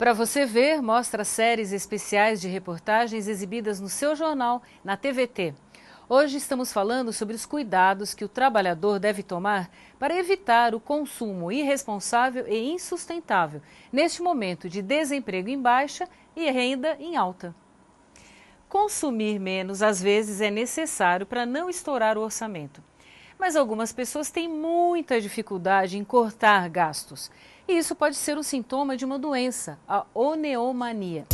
Para você ver, mostra séries especiais de reportagens exibidas no seu jornal, na TVT. Hoje estamos falando sobre os cuidados que o trabalhador deve tomar para evitar o consumo irresponsável e insustentável, neste momento de desemprego em baixa e renda em alta. Consumir menos, às vezes, é necessário para não estourar o orçamento. Mas algumas pessoas têm muita dificuldade em cortar gastos. E isso pode ser um sintoma de uma doença, a oneomania.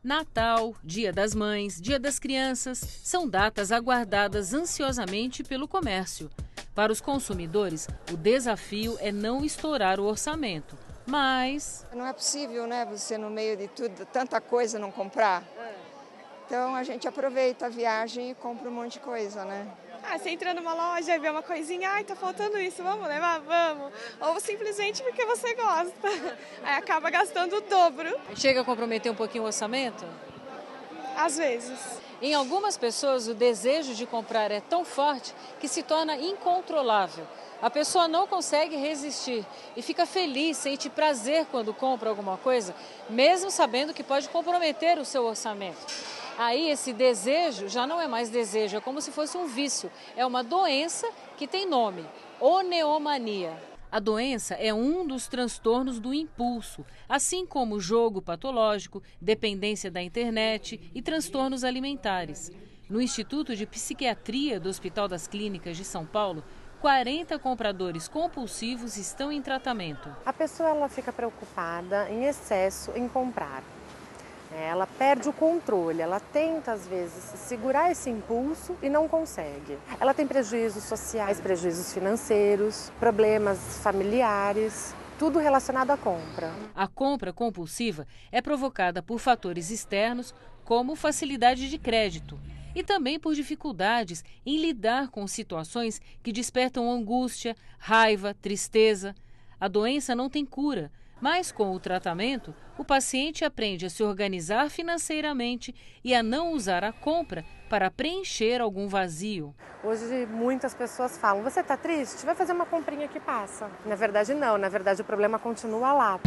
Natal, Dia das Mães, Dia das Crianças são datas aguardadas ansiosamente pelo comércio. Para os consumidores, o desafio é não estourar o orçamento. Mas não é possível, né, você no meio de tudo, tanta coisa não comprar. Então a gente aproveita a viagem e compra um monte de coisa, né? Você entra numa loja e vê uma coisinha, tá faltando isso, vamos levar? Vamos. Ou simplesmente porque você gosta. Aí acaba gastando o dobro. Chega a comprometer um pouquinho o orçamento? Às vezes. Em algumas pessoas, o desejo de comprar é tão forte que se torna incontrolável. A pessoa não consegue resistir e fica feliz, sente prazer quando compra alguma coisa, mesmo sabendo que pode comprometer o seu orçamento. Aí esse desejo já não é mais desejo, é como se fosse um vício. É uma doença que tem nome, oneomania. A doença é um dos transtornos do impulso, assim como jogo patológico, dependência da internet e transtornos alimentares. No Instituto de Psiquiatria do Hospital das Clínicas de São Paulo, 40 compradores compulsivos estão em tratamento. A pessoa ela fica preocupada em excesso em comprar. Ela perde o controle, ela tenta às vezes segurar esse impulso e não consegue. Ela tem prejuízos sociais, prejuízos financeiros, problemas familiares, tudo relacionado à compra. A compra compulsiva é provocada por fatores externos como facilidade de crédito e também por dificuldades em lidar com situações que despertam angústia, raiva, tristeza. A doença não tem cura, mas com o tratamento, o paciente aprende a se organizar financeiramente e a não usar a compra para preencher algum vazio. Hoje muitas pessoas falam, você está triste? Vai fazer uma comprinha que passa. Na verdade não, na verdade o problema continua lá.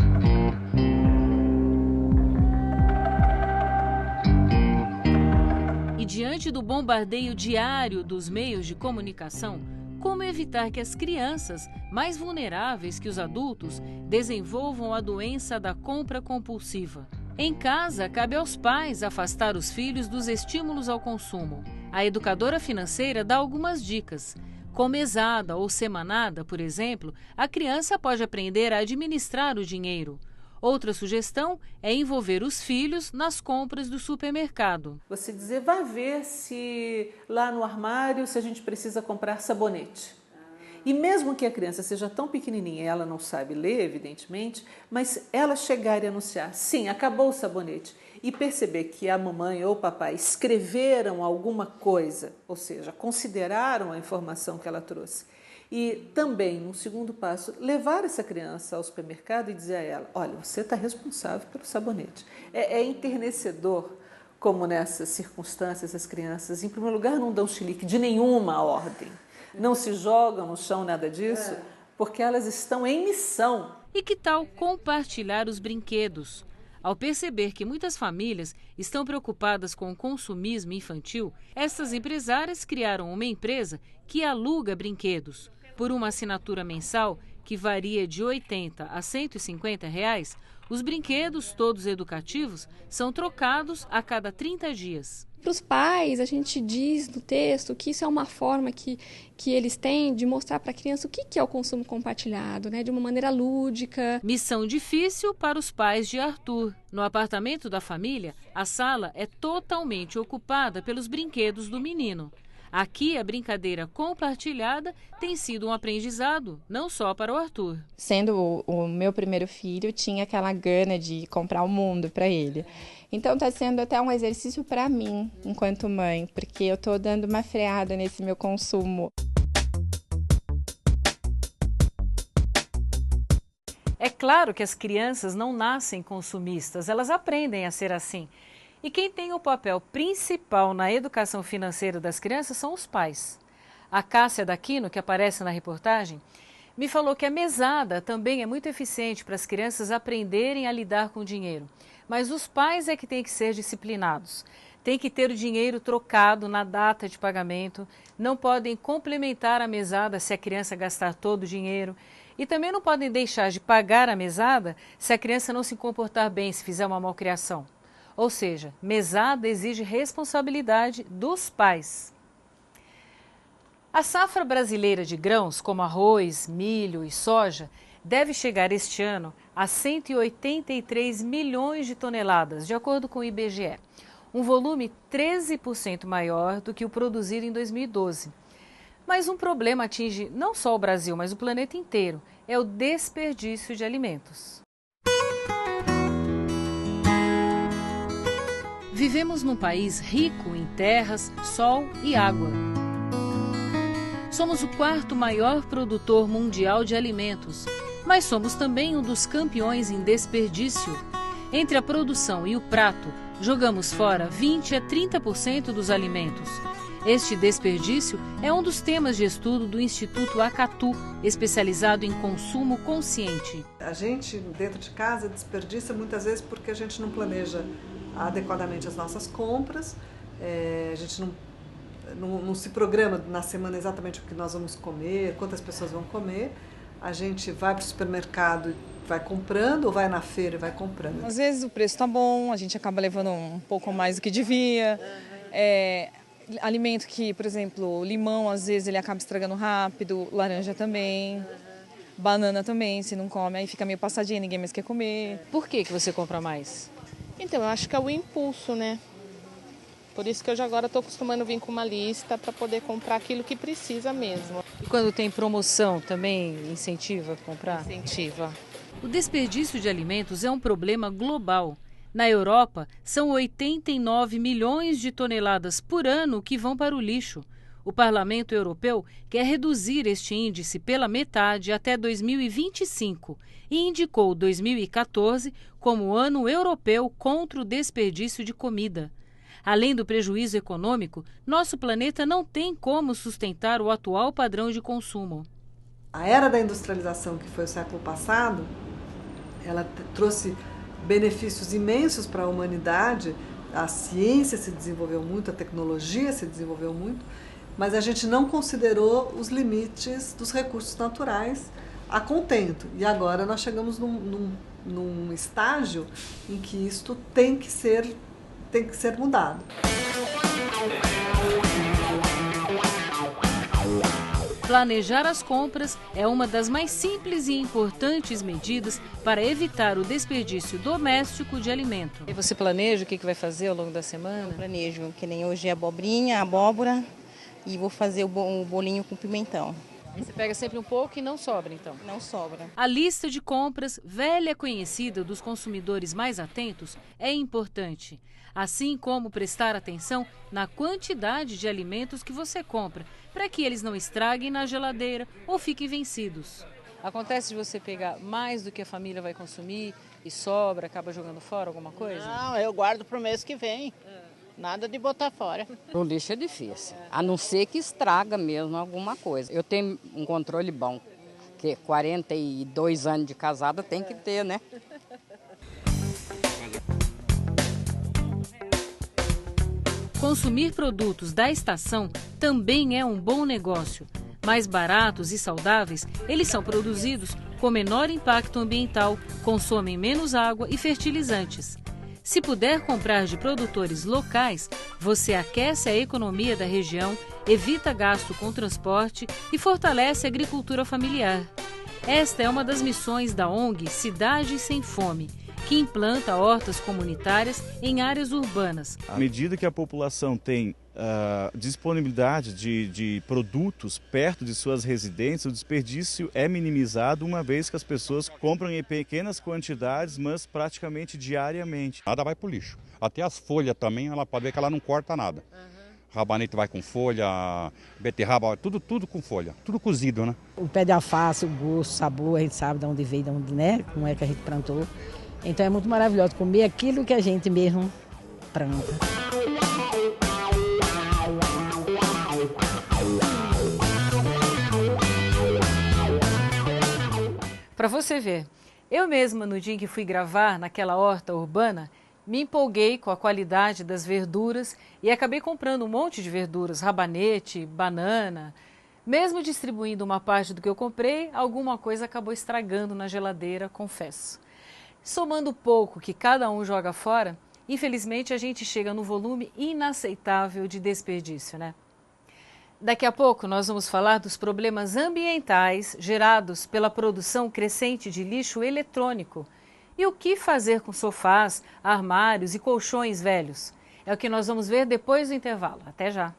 E diante do bombardeio diário dos meios de comunicação, como evitar que as crianças, mais vulneráveis que os adultos, desenvolvam a doença da compra compulsiva? Em casa, cabe aos pais afastar os filhos dos estímulos ao consumo. A educadora financeira dá algumas dicas. Com mesada ou semanada, por exemplo, a criança pode aprender a administrar o dinheiro. Outra sugestão é envolver os filhos nas compras do supermercado. Você dizer, vá ver se lá no armário se a gente precisa comprar sabonete. E mesmo que a criança seja tão pequenininha, ela não sabe ler, evidentemente, mas ela chegar e anunciar, sim, acabou o sabonete, e perceber que a mamãe ou o papai escreveram alguma coisa, ou seja, consideraram a informação que ela trouxe. E também, num segundo passo, levar essa criança ao supermercado e dizer a ela, olha, você está responsável pelo sabonete. É enternecedor como nessas circunstâncias as crianças, em primeiro lugar, não dão chilique de nenhuma ordem. Não se jogam no chão, nada disso, porque elas estão em missão. E que tal compartilhar os brinquedos? Ao perceber que muitas famílias estão preocupadas com o consumismo infantil, essas empresárias criaram uma empresa que aluga brinquedos. Por uma assinatura mensal, que varia de R$ 80 a R$ 150, os brinquedos, todos educativos, são trocados a cada 30 dias. Para os pais, a gente diz no texto que isso é uma forma que eles têm de mostrar para a criança o que é o consumo compartilhado, né? De uma maneira lúdica. Missão difícil para os pais de Arthur. No apartamento da família, a sala é totalmente ocupada pelos brinquedos do menino. Aqui, a brincadeira compartilhada tem sido um aprendizado, não só para o Arthur. Sendo o meu primeiro filho, tinha aquela gana de comprar o mundo para ele. Então está sendo até um exercício para mim, enquanto mãe, porque eu estou dando uma freada nesse meu consumo. É claro que as crianças não nascem consumistas, elas aprendem a ser assim. E quem tem o papel principal na educação financeira das crianças são os pais. A Cássia Daquino, que aparece na reportagem, me falou que a mesada também é muito eficiente para as crianças aprenderem a lidar com o dinheiro. Mas os pais é que têm que ser disciplinados. Tem que ter o dinheiro trocado na data de pagamento, não podem complementar a mesada se a criança gastar todo o dinheiro e também não podem deixar de pagar a mesada se a criança não se comportar bem, se fizer uma malcriação. Ou seja, mesada exige responsabilidade dos pais. A safra brasileira de grãos, como arroz, milho e soja, deve chegar este ano a 183 milhões de toneladas, de acordo com o IBGE. Um volume 13% maior do que o produzido em 2012. Mas um problema atinge não só o Brasil, mas o planeta inteiro. É o desperdício de alimentos. Vivemos num país rico em terras, sol e água. Somos o quarto maior produtor mundial de alimentos, mas somos também um dos campeões em desperdício. Entre a produção e o prato, jogamos fora 20 a 30% dos alimentos. Este desperdício é um dos temas de estudo do Instituto Acatu, especializado em consumo consciente. A gente, dentro de casa, desperdiça muitas vezes porque a gente não planeja adequadamente as nossas compras, a gente não se programa na semana exatamente o que nós vamos comer, quantas pessoas vão comer. A gente vai para o supermercado e vai comprando, ou vai na feira e vai comprando. Às vezes o preço está bom, a gente acaba levando um pouco mais do que devia. Alimento que, por exemplo, limão, às vezes ele acaba estragando rápido, laranja também, banana também, se não come, aí fica meio passadinha, ninguém mais quer comer. Por que você compra mais? Então, eu acho que é o impulso, né? Por isso que eu já agora estou acostumando a vir com uma lista para poder comprar aquilo que precisa mesmo. E quando tem promoção, também incentiva a comprar? Incentiva. O desperdício de alimentos é um problema global. Na Europa, são 89 milhões de toneladas por ano que vão para o lixo. O Parlamento Europeu quer reduzir este índice pela metade até 2025 e indicou 2014 como o Ano Europeu contra o Desperdício de Comida. Além do prejuízo econômico, nosso planeta não tem como sustentar o atual padrão de consumo. A era da industrialização, que foi o século passado, ela trouxe benefícios imensos para a humanidade. A ciência se desenvolveu muito, a tecnologia se desenvolveu muito, mas a gente não considerou os limites dos recursos naturais a contento. E agora nós chegamos num estágio em que isto tem que ser mudado. Planejar as compras é uma das mais simples e importantes medidas para evitar o desperdício doméstico de alimento. E você planeja o que vai fazer ao longo da semana? Eu planejo, que nem hoje é abobrinha, abóbora, e vou fazer o bolinho com pimentão. E você pega sempre um pouco e não sobra, então? Não sobra. A lista de compras, velha conhecida dos consumidores mais atentos, é importante. Assim como prestar atenção na quantidade de alimentos que você compra, para que eles não estraguem na geladeira ou fiquem vencidos. Acontece de você pegar mais do que a família vai consumir e sobra, acaba jogando fora alguma coisa? Não, eu guardo para o mês que vem. Nada de botar fora. O lixo é difícil, a não ser que estraga mesmo alguma coisa. Eu tenho um controle bom, que 42 anos de casada tem que ter, né? Consumir produtos da estação também é um bom negócio. Mais baratos e saudáveis, eles são produzidos com menor impacto ambiental, consomem menos água e fertilizantes. Se puder comprar de produtores locais, você aquece a economia da região, evita gasto com transporte e fortalece a agricultura familiar. Esta é uma das missões da ONG Cidade Sem Fome, que implanta hortas comunitárias em áreas urbanas. À medida que a população tem disponibilidade de produtos perto de suas residências, o desperdício é minimizado, uma vez que as pessoas compram em pequenas quantidades, mas praticamente diariamente. Nada vai para o lixo. Até as folhas também, ela pode ver que ela não corta nada. Rabanete vai com folha, beterraba, tudo com folha, tudo cozido, né? O pé de alface, o gosto, o sabor, a gente sabe de onde veio, de onde, né? Como é que a gente plantou. Então é muito maravilhoso comer aquilo que a gente mesmo planta. Para você ver, eu mesma no dia em que fui gravar naquela horta urbana, me empolguei com a qualidade das verduras e acabei comprando um monte de verduras, rabanete, banana. Mesmo distribuindo uma parte do que eu comprei, alguma coisa acabou estragando na geladeira, confesso. Somando o pouco que cada um joga fora, infelizmente a gente chega no volume inaceitável de desperdício, né? Daqui a pouco nós vamos falar dos problemas ambientais gerados pela produção crescente de lixo eletrônico. E o que fazer com sofás, armários e colchões velhos? É o que nós vamos ver depois do intervalo. Até já!